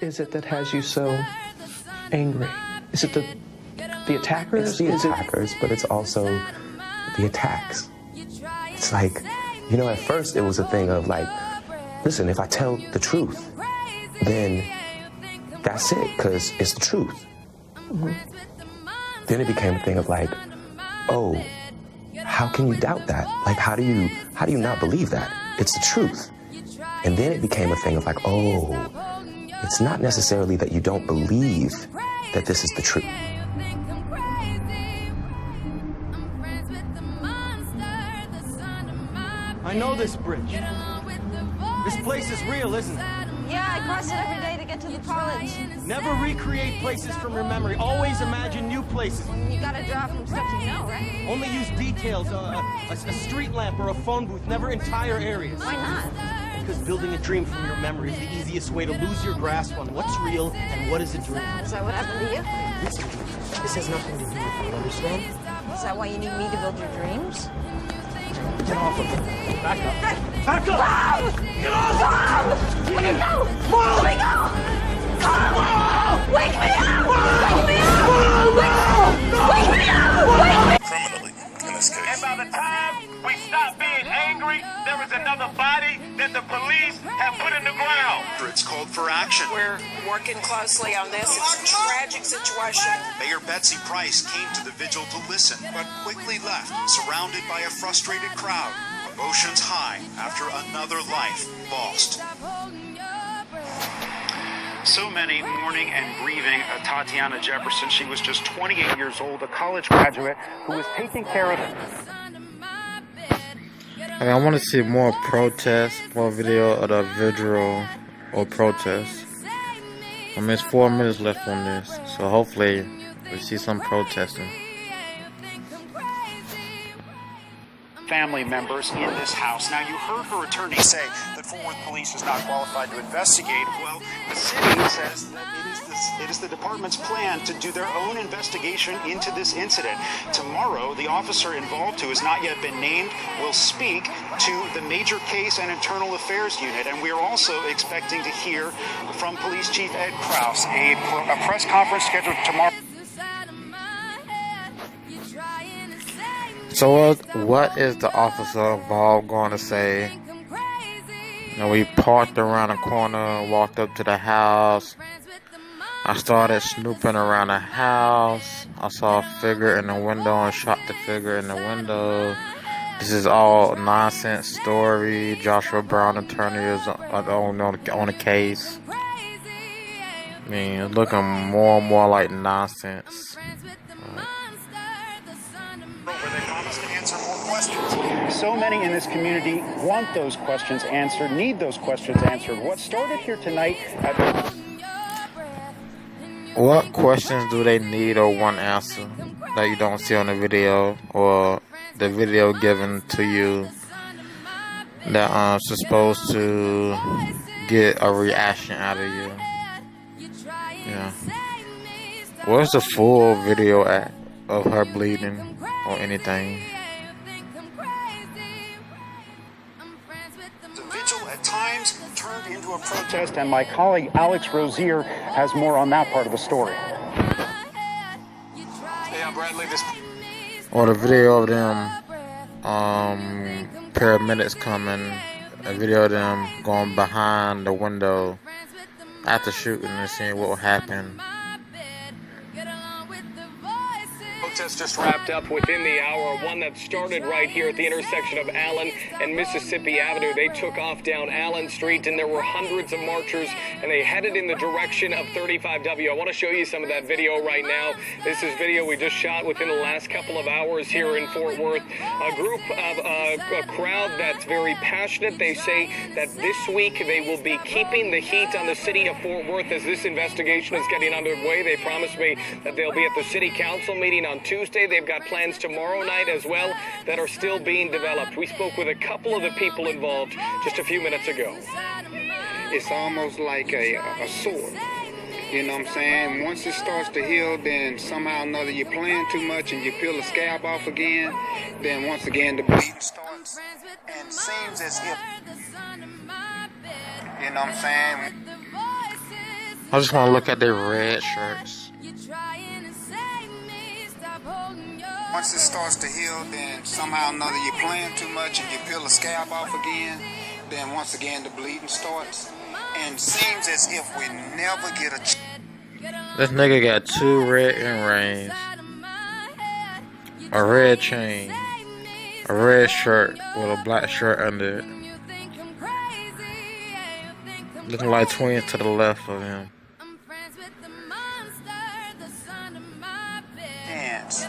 is it that has you so angry? Is it the attackers? It's the attackers, but it's also the attacks. It's like, you know, at first it was a thing of like, listen, if I tell the truth, then that's it, because it's the truth. Mm-hmm. Then it became a thing of like, oh, how can you doubt that? Like, how do you not believe that? It's the truth. And then it became a thing of like, oh, it's not necessarily that you don't believe that this is the truth. I know this bridge. This place is real, isn't it? Yeah, I cross it every day to get to the college. Never recreate places from your memory. Always imagine new places. You gotta draw from stuff you know, right? Only use details, a street lamp or a phone booth, never entire areas. Why not? Because building a dream from your memory is the easiest way to lose your grasp on what's real and what is a dream. Is that what happened to you? This has nothing to do with you, understand? Is that why you need me to build your dreams? Get off of me. Back up. Back up! Mom! Get off! Mom! Let me go! Mom! Let me go! Mom! Wake me up! Wake me up! Wake me up! Wake me up! Criminally, in this case. And by the time we stop being angry, there is another body that the police have put in the ground. It's called for action. We're working closely on this. It's a tragic situation. Mayor Betsy Price came to the vigil to listen, but quickly left, surrounded by a frustrated crowd. Emotions high after another life lost. So many mourning and grieving Atatiana Jefferson. She was just 28 years old, a college graduate who was taking care of... I want to see more protests, more video of the vigil or protests. I mean, it's 4 minutes left on this, so hopefully we see some protesting. Family members in this house. Now, you heard her attorney say that Fort Worth Police is not qualified to investigate. Well, the city says that it is the department's plan to do their own investigation into this incident. Tomorrow, the officer involved, who has not yet been named, will speak to the Major Case and Internal Affairs Unit, and we are also expecting to hear from Police Chief Ed Krause. A press conference scheduled tomorrow. So what is the officer involved going to say? You know, we parked around the corner, walked up to the house. I started snooping around the house. I saw a figure in the window and shot the figure in the window. This is all nonsense story. Joshua Brown, attorney, is on the case. I mean, it's looking more and more like nonsense. So many in this community want those questions answered, need those questions answered. What started here tonight at... What questions do they need or want answered that you don't see on the video, or the video given to you that supposed to get a reaction out of you? Yeah. Where's the full video at of her bleeding or anything? Times turned into a protest, and my colleague Alex Rozier has more on that part of the story. Yeah, Bradley, Or the video of them, paramedics coming, a video of them going behind the window after shooting and seeing what would happen. Protest just wrapped up within the hour, one that started right here at the intersection of Allen and Mississippi Avenue. They took off down Allen Street, and there were hundreds of marchers, and they headed in the direction of 35W. I want to show you some of that video right now. This is video we just shot within the last couple of hours here in Fort Worth. A group of a crowd that's very passionate. They say that this week they will be keeping the heat on the city of Fort Worth as this investigation is getting underway. They promised me that they'll be at the city council meeting on Tuesday. They've got plans tomorrow night as well that are still being developed. We spoke with a couple of the people involved just a few minutes ago. It's almost like a sword. You know what I'm saying? Once it starts to heal, then somehow or another you're playing too much and you peel the scab off again. Then once again the bleeding starts and seems as if, you know what I'm saying? I just want to look at their red shirts. Once it starts to heal, then somehow or another you're playing too much and you peel the scab off again. Then once again the bleeding starts. And seems as if we never get a This nigga got 2 red earrings, a red chain, a red shirt with a black shirt under it. Looking like twins to the left of him. chance.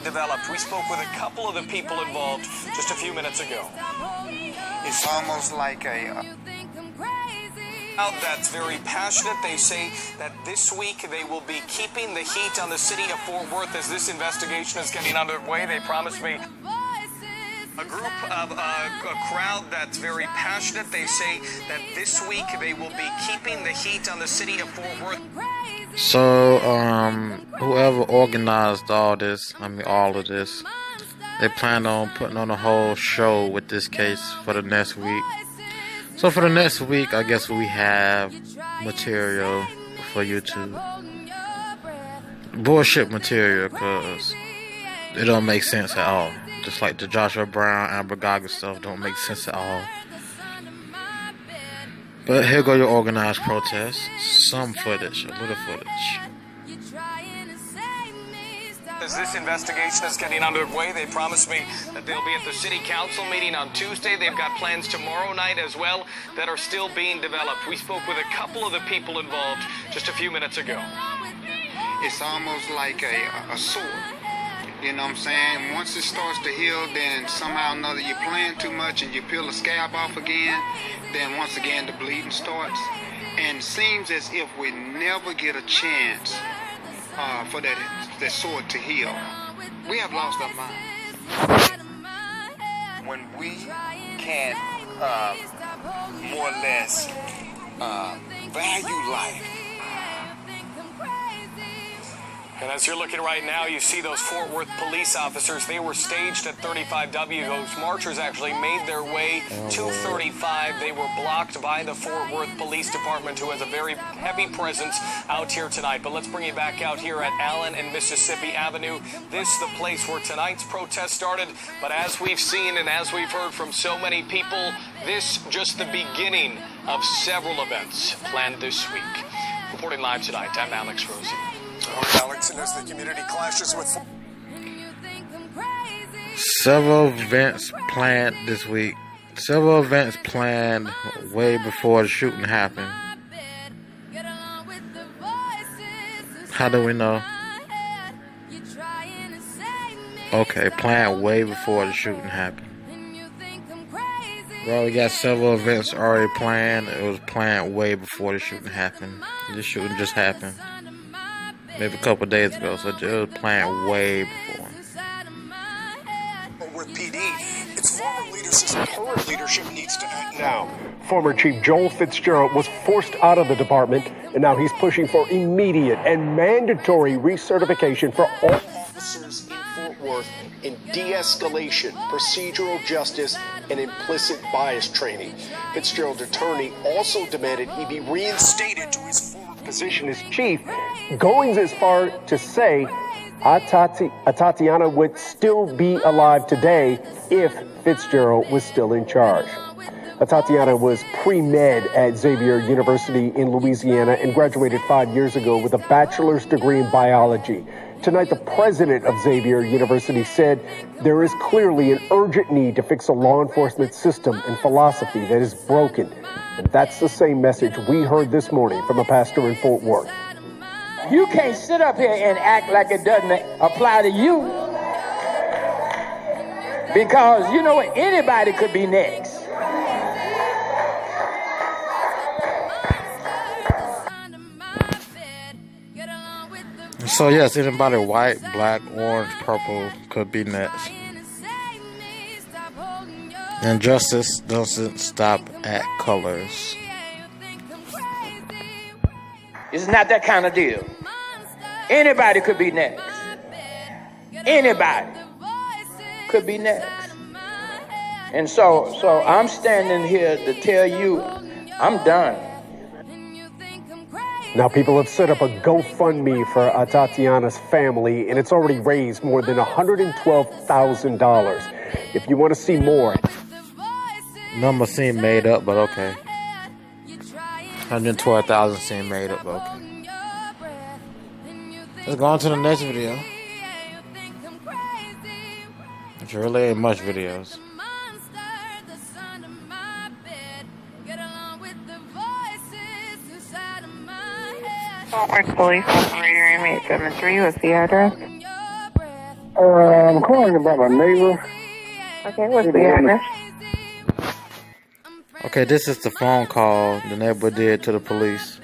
Developed. We spoke with a couple of the people involved just a few minutes ago. It's almost like a that's very passionate. They say that this week they will be keeping the heat on the city of Fort Worth as this investigation is getting underway. They promised me a group of a crowd that's very passionate. They say that this week they will be keeping the heat on the city of Fort Worth. So, whoever organized all of this, they plan on putting on a whole show with this case for the next week. So for the next week, I guess we have material for YouTube. Bullshit material, because it don't make sense at all. Just like the Joshua Brown, Amber Gaga stuff don't make sense at all. But here go your organized protests. Some footage, a little footage. As this investigation is getting underway, they promised me that they'll be at the city council meeting on Tuesday. They've got plans tomorrow night as well that are still being developed. We spoke with a couple of the people involved just a few minutes ago. It's almost like a sword. You know what I'm saying? Once it starts to heal, then somehow or another you're playing too much and you peel the scab off again. Then once again the bleeding starts. And it seems as if we never get a chance for that sword to heal. We have lost our mind. When we can't more or less value life. And as you're looking right now, you see those Fort Worth police officers. They were staged at 35W. Those marchers actually made their way to 35. They were blocked by the Fort Worth Police Department, who has a very heavy presence out here tonight. But let's bring you back out here at Allen and Mississippi Avenue. This is the place where tonight's protest started. But as we've seen and as we've heard from so many people, this just the beginning of several events planned this week. Reporting live tonight, I'm Alex Rosie. All right, Alex, and as the community clashes with... Several events planned this week. Several events planned way before the shooting happened. How do we know? Okay, planned way before the shooting happened. Well, we got several events already planned. It was planned way before the shooting happened. This shooting just happened maybe a couple days ago, so it was planned way before. With PD, its former leadership, current leadership needs to act now. Former Chief Joel Fitzgerald was forced out of the department, and now he's pushing for immediate and mandatory recertification for all officers in Fort Worth in de-escalation, procedural justice, and implicit bias training. Fitzgerald's attorney also demanded he be reinstated to his former position as chief, going as far to say Atatiana would still be alive today if Fitzgerald was still in charge. Atatiana was pre-med at Xavier University in Louisiana and graduated 5 years ago with a bachelor's degree in biology. Tonight, the president of Xavier University said there is clearly an urgent need to fix a law enforcement system and philosophy that is broken. And that's the same message we heard this morning from a pastor in Fort Worth. You can't sit up here and act like it doesn't apply to you. Because, you know what, anybody could be next. So yes, anybody white, black, orange, purple could be next. And justice doesn't stop at colors. It's not that kind of deal. Anybody could be next. Anybody could be next. And so I'm standing here to tell you, I'm done. Now, people have set up a GoFundMe for Tatiana's family, and it's already raised more than $112,000. If you want to see more... Number seem made up, but okay. 112,000 seem made up, but okay. Let's go on to the next video. Which really ain't much videos. Police operator inmate 73, what's the address? I'm calling about my neighbor. Okay, what's the address? Okay, this is the phone call the neighbor did to the police.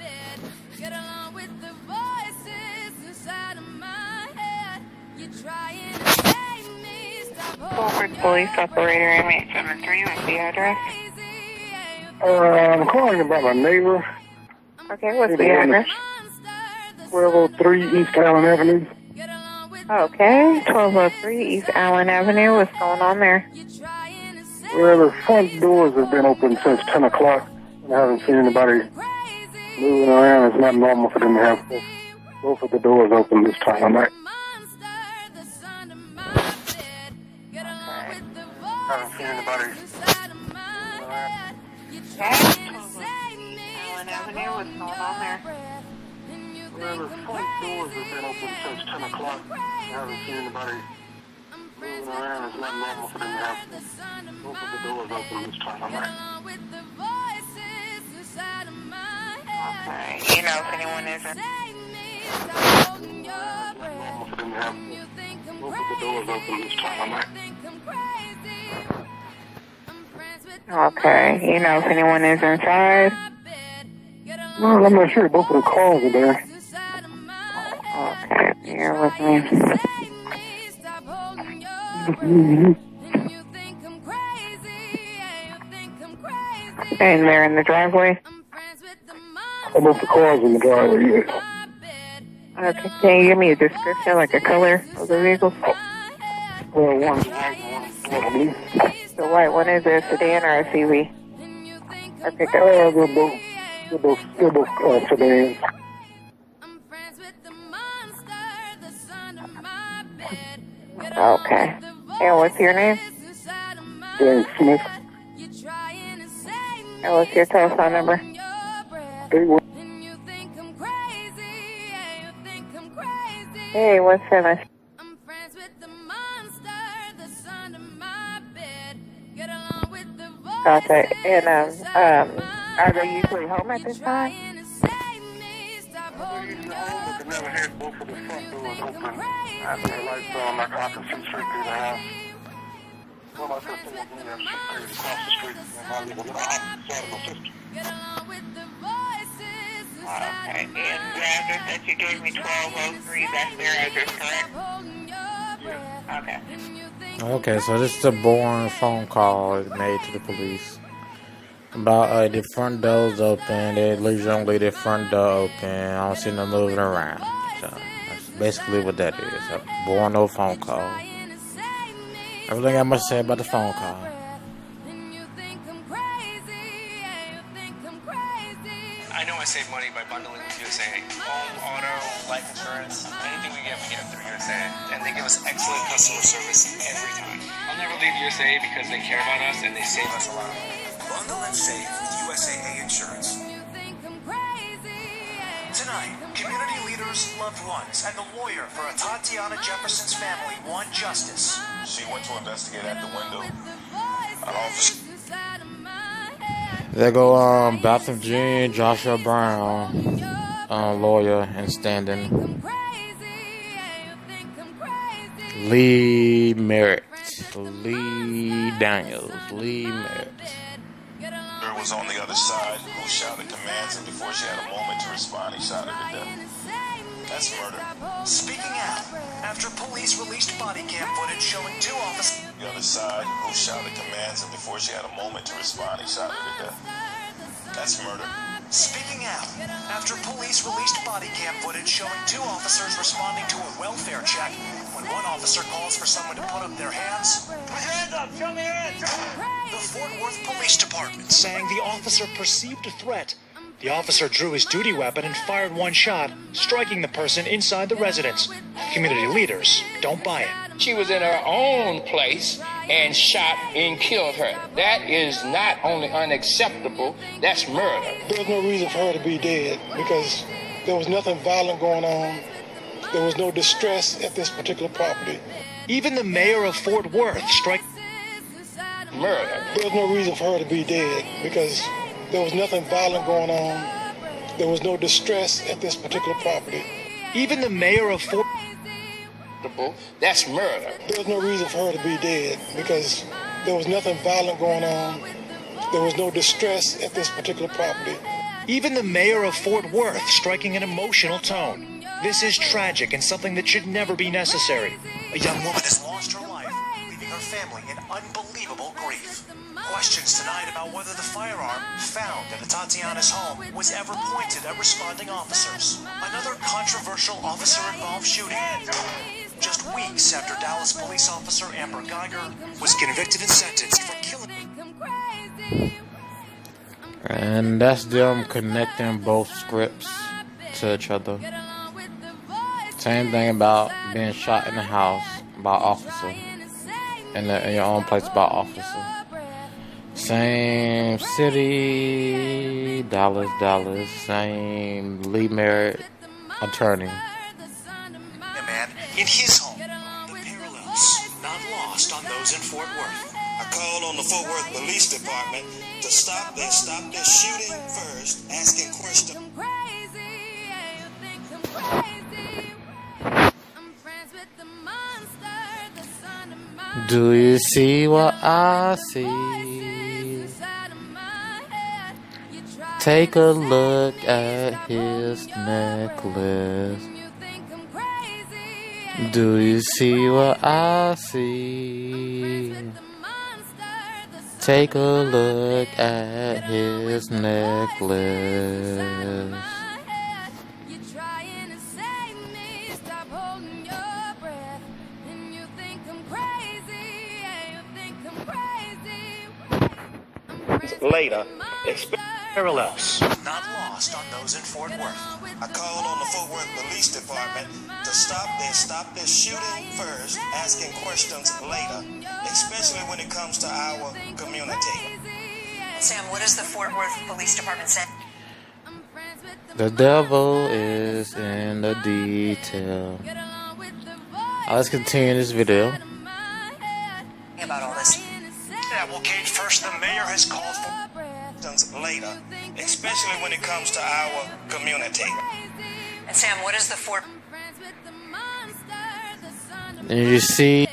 Police operator inmate 73, what's the address? I'm calling about my neighbor. Okay, what's the address? 1203 East Allen Avenue. Okay, 1203 East Allen Avenue. What's going on there? Well, the front doors have been open since 10 o'clock. I haven't seen anybody moving around. It's not normal for them to have both of the doors open this time of night. I haven't seen anybody moving around. Allen Avenue. What's going on there? Well, the front doors have been open since 10 o'clock. I haven't seen anybody moving around. It's not normal for them to have both of the doors open this time of night. Okay. You know if anyone is in... Normal for them to have both of the doors open this time of night. Okay. You know if anyone is inside? Well, I'm not sure. Both of the cars are there. Okay. Bear with me. And they're in the driveway? Both the cars in the driveway, yes. Okay. Can you give me a description, like a color of the vehicles? Well, one's white, one's blue. The white one is a sedan or a CV? Or pickup? They're both sedans. Okay. And what's your name? James Smith. And what's your telephone number? 81. Hey, what's that? Okay. And are they usually home at this time? They never had both of the front doors open. I think the lights on, like I can see straight through the house. Well, my sister was in there, she stayed across the street, and I live on the opposite side of my sister. Okay. And the address that you gave me, 1203, that's their address, correct? Okay. Okay, so this is a boring phone call made to the police about the front doors open. They usually the front door open. I don't see them moving around. So that's basically what that is. A boring old phone call. Everything I must say about the phone call. I know I save money by bundling with USA. Home, auto, life insurance, anything we get it through USA. And they give us excellent customer service every time. I'll never leave USA because they care about us and they save us a lot. Bundle and save with USAA Insurance. Tonight, community leaders, loved ones, and the lawyer for Atatiana Jefferson's family want justice. She went to investigate at the window. An officer. There go Botham Jr., Joshua Brown, lawyer and standing. Lee Merritt, Lee Daniels, Lee Merritt. Her was on the other side, who shouted commands, and before she had a moment to respond, he shot her to death. That's murder. Speaking out after police released body cam footage showing two officers. The other side, who shouted commands, and before she had a moment to respond, he shot her to death. That's murder. Speaking out after police released body cam footage showing two officers responding to a welfare check when one officer calls for someone to put up their hands. Put your hands up! Show me your hands! The Fort Worth Police Department saying the officer perceived a threat The officer drew his duty weapon and fired one shot, striking the person inside the residence. Community leaders don't buy it. She was in her own place and shot and killed her. That is not only unacceptable, that's murder. There's no reason for her to be dead because there was nothing violent going on. There was no distress at this particular property. Even the mayor of Fort Worth strike murder. There's no reason for her to be dead because there was nothing violent going on. There was no distress at this particular property. Even the mayor of Fort that's murder. There's no reason for her to be dead because there was nothing violent going on. There was no distress at this particular property. Even the mayor of Fort Worth striking an emotional tone. This is tragic and something that should never be necessary. A young woman has lost her life, leaving her family in unbelievable grief. Questions tonight about whether the firearm found at Atatiana's home was ever pointed at responding officers. Another controversial officer-involved shooting. Just weeks after Dallas police officer Amber Geiger was convicted and sentenced for killing. And that's them connecting both scripts to each other. Same thing about being shot in the house by officer. In your own place by officer. Same city, Dallas, same Lee Merritt attorney. A man in his home. The parallels not lost on those in Fort Worth. I called on the Fort Worth Police Department to stop this shooting first, asking questions. Do you see what I see? Take a look at his necklace. Do you see what I see? Take a look at his necklace. Later, parallels not lost on those in Fort Worth. I called on the Fort Worth Police Department to stop this shooting first, asking questions later, especially when it comes to our community. Sam, what does the Fort Worth Police Department say? The devil is in the detail. Let's continue this video. About all this. Yeah, well, Kate, first the mayor has called for later, especially when it comes to our community. And Sam, what is the Fort? And you see